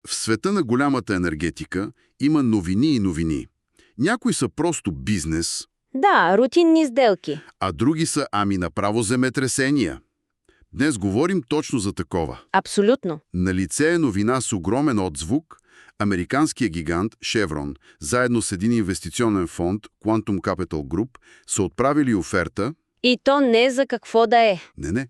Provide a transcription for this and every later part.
В света на голямата енергетика има новини и новини. Някои са просто бизнес, Да, рутинни сделки. а други са направо земетресения. Днес говорим точно за такова. Абсолютно. Налице е новина с огромен отзвук. Американският гигант Chevron, заедно с един инвестиционен фонд Quantum Capital Group, са отправили оферта, И то не за какво да е. не,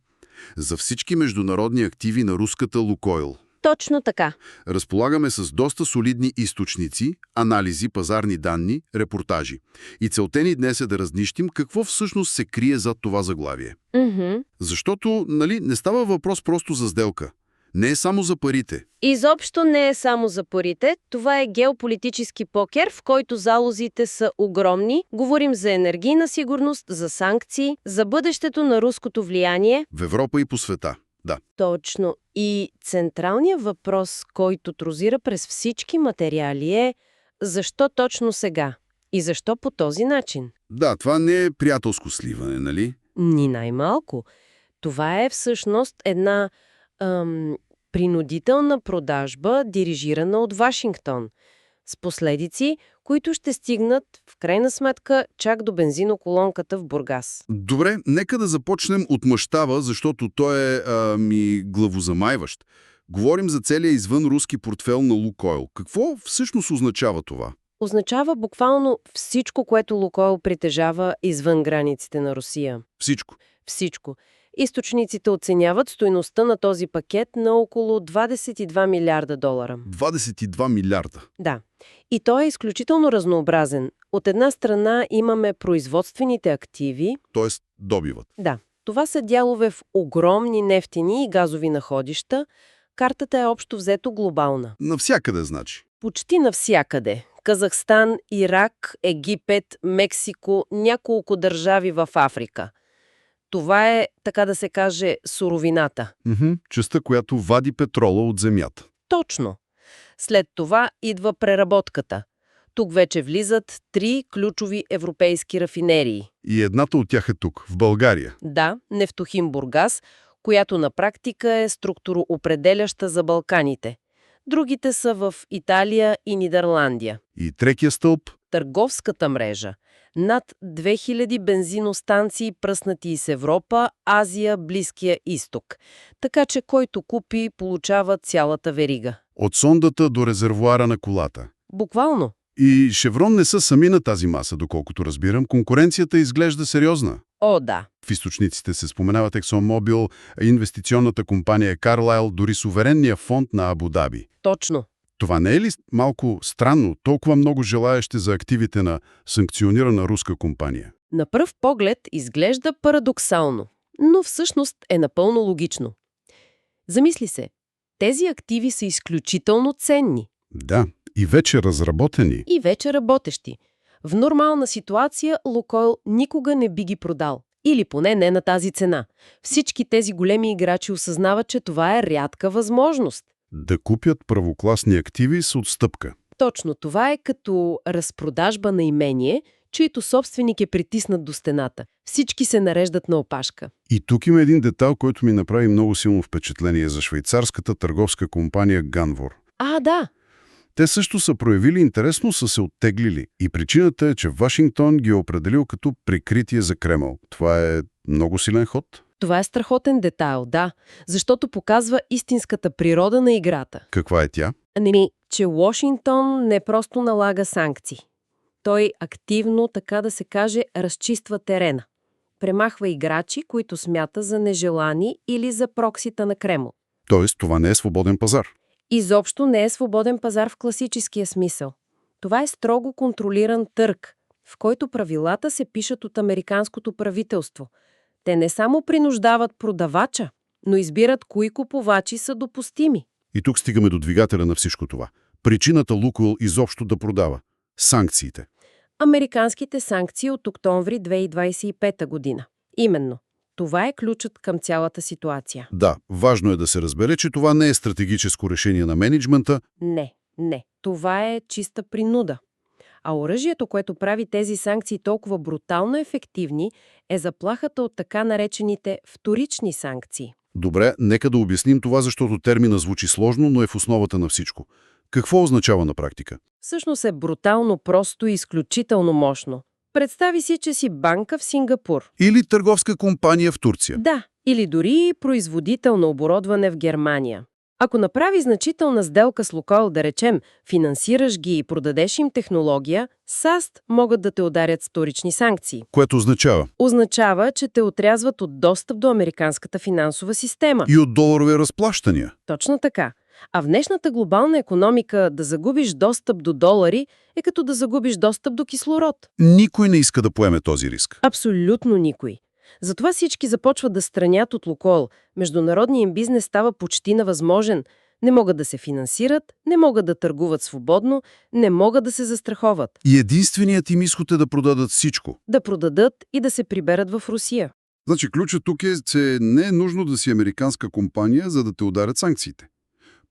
за всички международни активи на руската Лукойл. Точно така. Разполагаме с доста солидни източници, анализи, пазарни данни, репортажи. И целта ни днес е да разнищим какво всъщност се крие зад това заглавие. Защото, не става въпрос просто за сделка. Не е само за парите. Изобщо не е само за парите. Това е геополитически покер, в който залозите са огромни. Говорим за енергийна сигурност, за санкции, за бъдещето на руското влияние. В Европа и по света. Да. Точно. И централният въпрос, който трозира през всички материали е защо точно сега? И защо по този начин? Да, това не е приятелско сливане, нали? Ни най-малко. Това е всъщност една принудителна продажба, дирижирана от Вашингтон, с последици, които ще стигнат, в крайна сметка, чак до бензиноколонката в Бургас. Добре, нека да започнем от мащаба, защото той е главозамайващ. Говорим за целия извънруски портфел на Лукойл. Какво всъщност означава това? Означава буквално всичко, което Лукойл притежава извън границите на Русия. Всичко. Всичко. Източниците оценяват стойността на този пакет на около 22 милиарда долара. 22 милиарда. Да. И той е изключително разнообразен. От една страна имаме производствените активи. Тоест добиват. Да. Това са дялове в огромни нефтени и газови находища. Картата е общо взето глобална. Навсякъде, значи. Почти навсякъде. Казахстан, Ирак, Египет, Мексико, няколко държави в Африка. Това е, така да се каже, суровината. Частта, която вади петрола от земята. Точно. След това идва преработката. Тук вече влизат 3 ключови европейски рафинерии. И едната от тях е тук, в България. Да, Нефтохим Бургас, която на практика е структуроопределяща за Балканите. Другите са в Италия и Нидерландия. И третия стълб? Търговската мрежа. Над 2000 бензиностанции, пръснати из Европа, Азия, Близкия изток. Така че който купи, получава цялата верига. От сондата до резервоара на колата. Буквално. И Шеврон не са сами на тази маса, доколкото разбирам. Конкуренцията изглежда сериозна. О, да. В източниците се споменават ExxonMobil, инвестиционната компания Carlyle, дори суверенния фонд на Абу Даби. Точно. Това не е ли малко странно, толкова много желаещи за активите на санкционирана руска компания? На пръв поглед изглежда парадоксално, но всъщност е напълно логично. Замисли се, тези активи са изключително ценни. Да, и вече разработени. И вече работещи. В нормална ситуация Лукойл никога не би ги продал. Или поне не на тази цена. Всички тези големи играчи осъзнават, че това е рядка възможност. Да купят първокласни активи с отстъпка. Точно това е като разпродажба на имение, чието собственик е притиснат до стената. Всички се нареждат на опашка. И тук има един детайл, който ми направи много силно впечатление за швейцарската търговска компания Ганвор. А, да. Те също са проявили интерес, но са се оттеглили. И причината е, че Вашингтон ги е определил като прикритие за Кремъл. Това е много силен ход. Това е страхотен детайл, да, защото показва истинската природа на играта. Каква е тя? Че Вашингтон не просто налага санкции. Той активно, така да се каже, разчиства терена. Премахва играчи, които смята за нежелани или за проксита на Кремъл. Тоест, това не е свободен пазар. Изобщо не е свободен пазар в класическия смисъл. Това е строго контролиран търг, в който правилата се пишат от американското правителство. Те не само принуждават продавача, но избират кои купувачи са допустими. И тук стигаме до двигателя на всичко това. Причината Лукойл изобщо да продава – санкциите. Американските санкции от октомври 2025 година. Именно. Това е ключът към цялата ситуация. Да, важно е да се разбере, че това не е стратегическо решение на мениджмънта. Не. Това е чиста принуда. А оръжието, което прави тези санкции толкова брутално ефективни, е заплахата от така наречените вторични санкции. Добре, нека да обясним това, защото термина звучи сложно, но е в основата на всичко. Какво означава на практика? Всъщност е брутално просто и изключително мощно. Представи си, че си банка в Сингапур. Или търговска компания в Турция. Да, или дори производител на оборудване в Германия. Ако направи значителна сделка с Лукойл, да речем, финансираш ги и продадеш им технология, САЩ могат да те ударят с вторични санкции. Което означава? Означава, че те отрязват от достъп до американската финансова система. И от доларови разплащания. Точно така. А в днешната глобална икономика да загубиш достъп до долари е като да загубиш достъп до кислород. Никой не иска да поеме този риск. Абсолютно никой. Затова всички започват да странят от Лукойл. Международният им бизнес става почти невъзможен. Не могат да се финансират, не могат да търгуват свободно, не могат да се застраховат. И единственият им изход е да продадат всичко. Да продадат и да се приберат в Русия. Значи ключът тук е, че не е нужно да си американска компания, за да те ударят санкциите.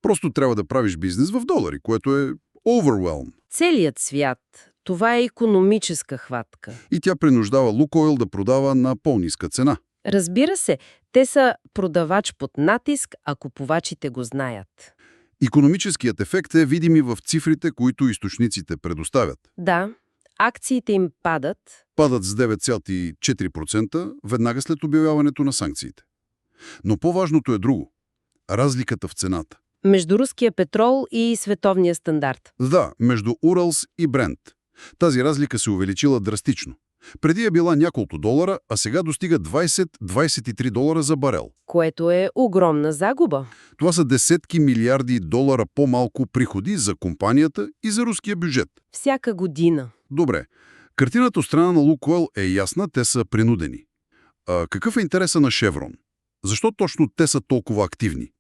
Просто трябва да правиш бизнес в долари, което е overwhelm. Целият свят. Това е икономическа хватка. И тя принуждава Лукойл да продава на по-ниска цена. Разбира се, те са продавач под натиск, а купувачите го знаят. Икономическият ефект е видим и в цифрите, които източниците предоставят. Да, акциите им падат. Падат с 9,4% веднага след обявяването на санкциите. Но по-важното е друго – разликата в цената. Между руския петрол и световния стандарт. Да, между Уралс и Брент. Тази разлика се увеличила драстично. Преди е била няколко долара, а сега достига 20-23 долара за барел. Което е огромна загуба. Това са десетки милиарди долара по-малко приходи за компанията и за руския бюджет. Всяка година. Добре. Картината от страна на Лукойл е ясна, те са принудени. Какъв е интересът на Шеврон? Защо точно те са толкова активни?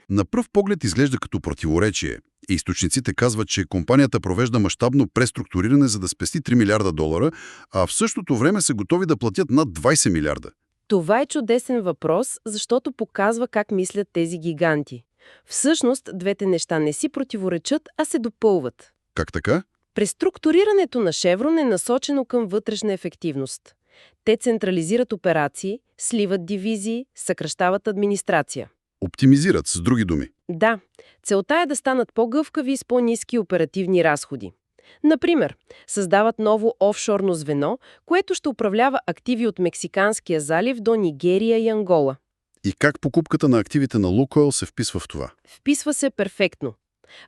На пръв поглед изглежда като противоречие. Източниците казват, че компанията провежда мащабно преструктуриране, за да спести 3 милиарда долара, а в същото време са готови да платят над 20 милиарда. Това е чудесен въпрос, защото показва как мислят тези гиганти. Всъщност, двете неща не си противоречат, а се допълват. Как така? Преструктурирането на Шеврон е насочено към вътрешна ефективност. Те централизират операции, сливат дивизии, съкращават администрация. Оптимизират, с други думи. Да, целта е да станат по-гъвкави и с по-ниски оперативни разходи. Например, създават ново офшорно звено, което ще управлява активи от Мексиканския залив до Нигерия и Ангола. И как покупката на активите на Лукойл се вписва в това? Вписва се перфектно.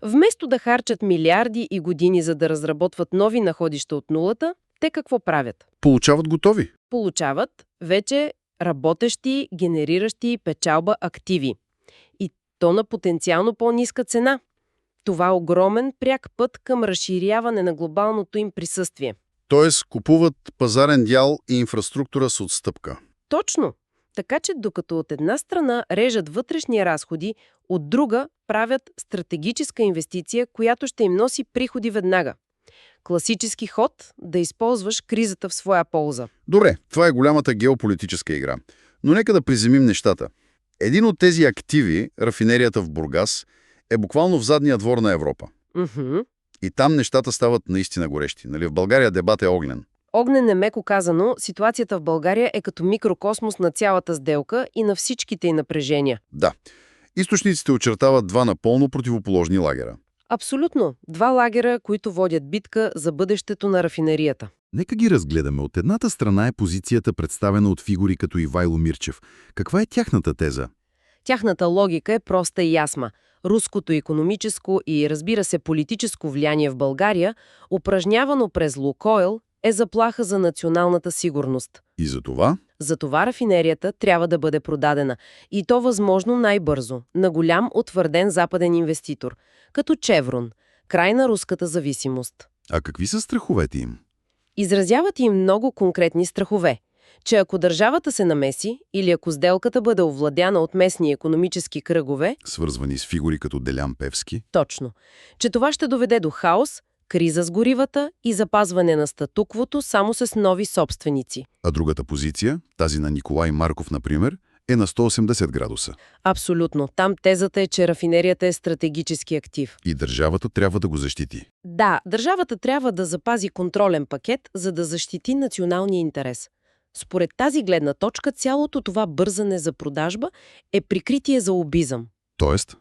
Вместо да харчат милиарди и години за да разработват нови находища от нулата, те какво правят? Получават готови. Получават вече работещи, генериращи печалба активи. И то на потенциално по-ниска цена. Това е огромен пряк път към разширяване на глобалното им присъствие. Тоест, купуват пазарен дял и инфраструктура с отстъпка. Точно. Така че докато от една страна режат вътрешни разходи, от друга правят стратегическа инвестиция, която ще им носи приходи веднага. Класически ход да използваш кризата в своя полза. Добре, това е голямата геополитическа игра. Но нека да приземим нещата. Един от тези активи, рафинерията в Бургас, е буквално в задния двор на Европа. И там нещата стават наистина горещи. Нали? В България дебат е огнен. Огнен е меко казано, ситуацията в България е като микрокосмос на цялата сделка и на всичките й напрежения. Да. Източниците очертават два напълно противоположни лагера. Абсолютно. Два лагера, които водят битка за бъдещето на рафинерията. Нека ги разгледаме. От едната страна е позицията, представена от фигури като Ивайло Мирчев. Каква е тяхната теза? Тяхната логика е проста и ясна. Руското икономическо и, разбира се, политическо влияние в България, упражнявано през Лукойл, е заплаха за националната сигурност. И за това? Затова рафинерията трябва да бъде продадена. И то възможно най-бързо, на голям утвърден западен инвеститор, като Шеврон, край на руската зависимост. А какви са страховете им? Изразяват им много конкретни страхове, че ако държавата се намеси или ако сделката бъде овладяна от местни икономически кръгове, Свързвани с фигури като Делян Певски? точно, че това ще доведе до хаос, криза с горивата и запазване на статуквото само с нови собственици. А другата позиция, тази на Николай Марков, например, е на 180 градуса. Абсолютно. Там тезата е, че рафинерията е стратегически актив. И държавата трябва да го защити. Да, държавата трябва да запази контролен пакет, за да защити националния интерес. Според тази гледна точка, цялото това бързане за продажба е прикритие за лобизъм. Тоест?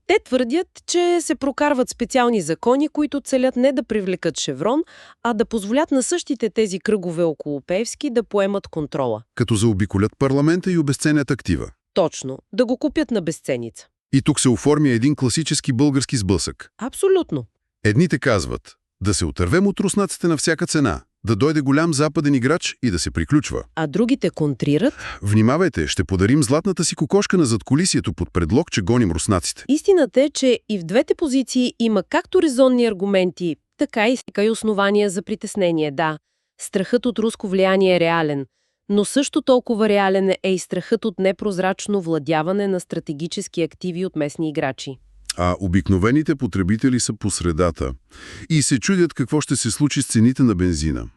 Те твърдят, че се прокарват специални закони, които целят не да привлекат Шеврон, а да позволят на същите тези кръгове около Пеевски да поемат контрола. Като заобиколят парламента и обезценят актива. Точно, да го купят на безценица. И тук се оформя един класически български сблъсък. Абсолютно. Едните казват да се отървем от руснаците на всяка цена, да дойде голям западен играч и да се приключва. А другите контрират. Внимавайте, ще подарим златната си кокошка на задкулисието под предлог, че гоним руснаците. Истината е, че и в двете позиции има както резонни аргументи, така и основания за притеснение. Да, страхът от руско влияние е реален, но също толкова реален е и страхът от непрозрачно владяване на стратегически активи от местни играчи. А обикновените потребители са по средата и се чудят какво ще се случи с цените на бензина.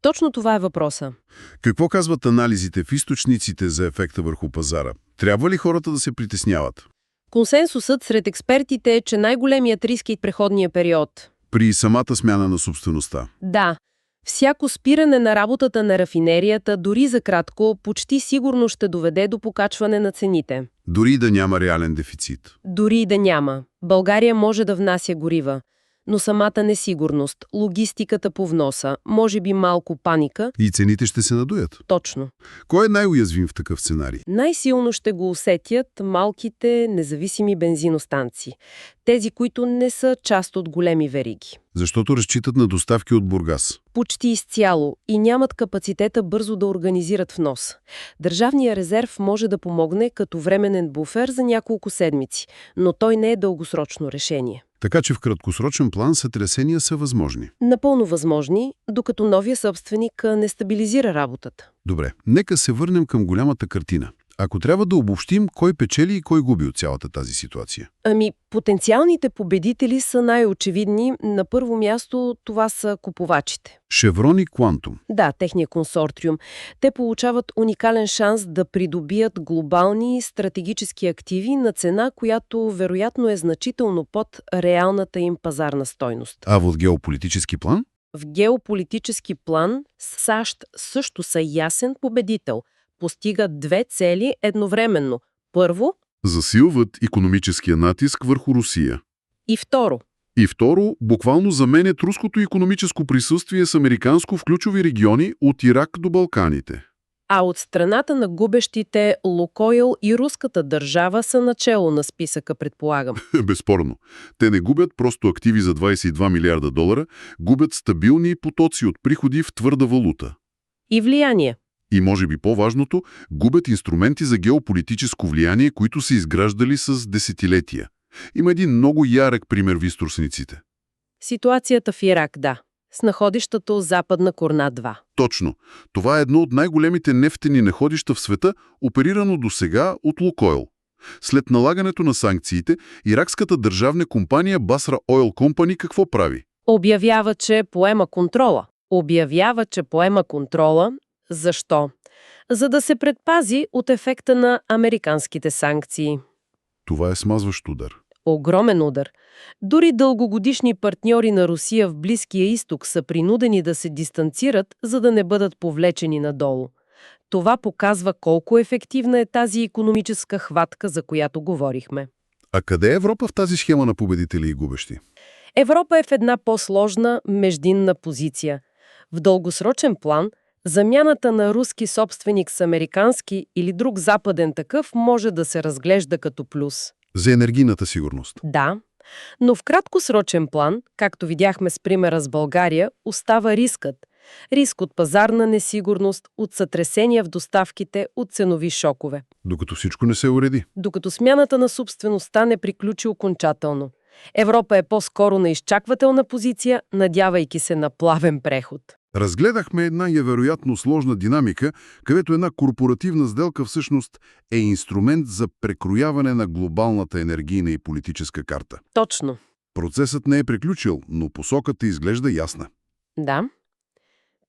Точно това е въпроса. Какво казват анализите в източниците за ефекта върху пазара? Трябва ли хората да се притесняват? Консенсусът сред експертите е, че най-големият риск е преходния период. При самата смяна на собствеността. Да, всяко спиране на работата на рафинерията, дори за кратко, почти сигурно ще доведе до покачване на цените. Дори да няма реален дефицит. Дори и да няма. България може да внася горива, но самата несигурност, логистиката по вноса, може би малко паника. И цените ще се надуят. Точно. Кой е най-уязвим в такъв сценарий? Най-силно ще го усетят малките независими бензиностанции. Тези, които не са част от големи вериги. Защото разчитат на доставки от Бургас. Почти изцяло и нямат капацитета бързо да организират внос. Държавният резерв може да помогне като временен буфер за няколко седмици, но той не е дългосрочно решение. Така че в краткосрочен план сътресения са възможни. Напълно възможни, докато новия собственик не стабилизира работата. Добре, нека се върнем към голямата картина. Ако трябва да обобщим, кой печели и кой губи от цялата тази ситуация? Потенциалните победители са най-очевидни. На първо място това са купувачите. Шеврон и Квантум. Да, техния консорциум. Те получават уникален шанс да придобият глобални стратегически активи на цена, която вероятно е значително под реалната им пазарна стойност. А в геополитически план? В геополитически план САЩ също са ясен победител. Постигат две цели едновременно. Първо, засилват икономическия натиск върху Русия. И второ, буквално заменят руското икономическо присъствие с американско в ключови региони от Ирак до Балканите. А от страната на губещите Лукойл и руската държава са начело на списъка, предполагам. Безспорно. Те не губят просто активи за 22 милиарда долара, губят стабилни потоци от приходи в твърда валута. И влияние. И може би по-важното, губят инструменти за геополитическо влияние, които са изграждали с десетилетия. Има един много ярък пример в източниците. Ситуацията в Ирак, да. С находището Западна Корна 2. Точно. Това е едно от най-големите нефтени находища в света, оперирано досега от Лукойл. След налагането на санкциите, иракската държавна компания Basra Oil Company какво прави? Обявява, че поема контрола. Защо? За да се предпази от ефекта на американските санкции. Това е смазващ удар. Огромен удар. Дори дългогодишни партньори на Русия в Близкия изток са принудени да се дистанцират, за да не бъдат повлечени надолу. Това показва колко ефективна е тази икономическа хватка, за която говорихме. А къде е Европа в тази схема на победители и губещи? Европа е в една по-сложна междинна позиция. В дългосрочен план замяната на руски собственик с американски или друг западен такъв може да се разглежда като плюс. За енергийната сигурност. Да, но в краткосрочен план, както видяхме с примера с България, остава рискът. Риск от пазарна несигурност, от сътресения в доставките, от ценови шокове. Докато всичко не се уреди. Докато смяната на собствеността не приключи окончателно. Европа е по-скоро на изчаквателна позиция, надявайки се на плавен преход. Разгледахме една невероятно сложна динамика, където една корпоративна сделка всъщност е инструмент за прекрояване на глобалната енергийна и политическа карта. Точно. Процесът не е приключил, но посоката изглежда ясна. Да.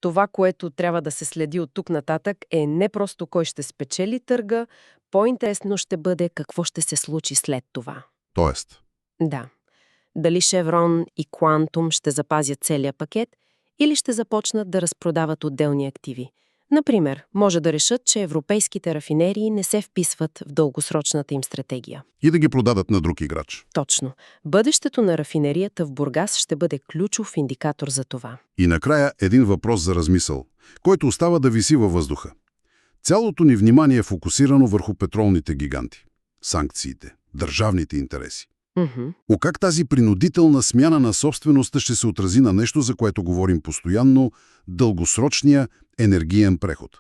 Това, което трябва да се следи от тук нататък, е не просто кой ще спечели търга, по-интересно ще бъде какво ще се случи след това. Тоест? Да. Дали Шеврон и Квантум ще запазят целия пакет или ще започнат да разпродават отделни активи. Например, може да решат, че европейските рафинерии не се вписват в дългосрочната им стратегия. И да ги продадат на друг играч. Точно. Бъдещето на рафинерията в Бургас ще бъде ключов индикатор за това. И накрая един въпрос за размисъл, който остава да виси във въздуха. Цялото ни внимание е фокусирано върху петролните гиганти, санкциите, държавните интереси. Но как тази принудителна смяна на собствеността ще се отрази на нещо, за което говорим постоянно – дългосрочния енергиен преход?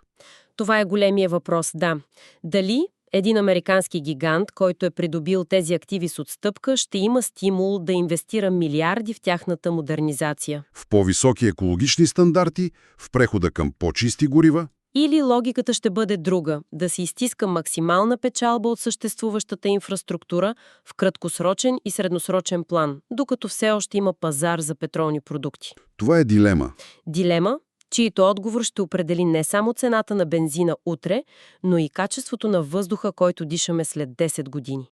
Това е големия въпрос, да. Дали един американски гигант, който е придобил тези активи с отстъпка, ще има стимул да инвестира милиарди в тяхната модернизация? В по-високи екологични стандарти, в прехода към по-чисти горива? Или логиката ще бъде друга – да се изтиска максимална печалба от съществуващата инфраструктура в краткосрочен и средносрочен план, докато все още има пазар за петролни продукти. Това е дилема. Дилема, чието отговор ще определи не само цената на бензина утре, но и качеството на въздуха, който дишаме след 10 години.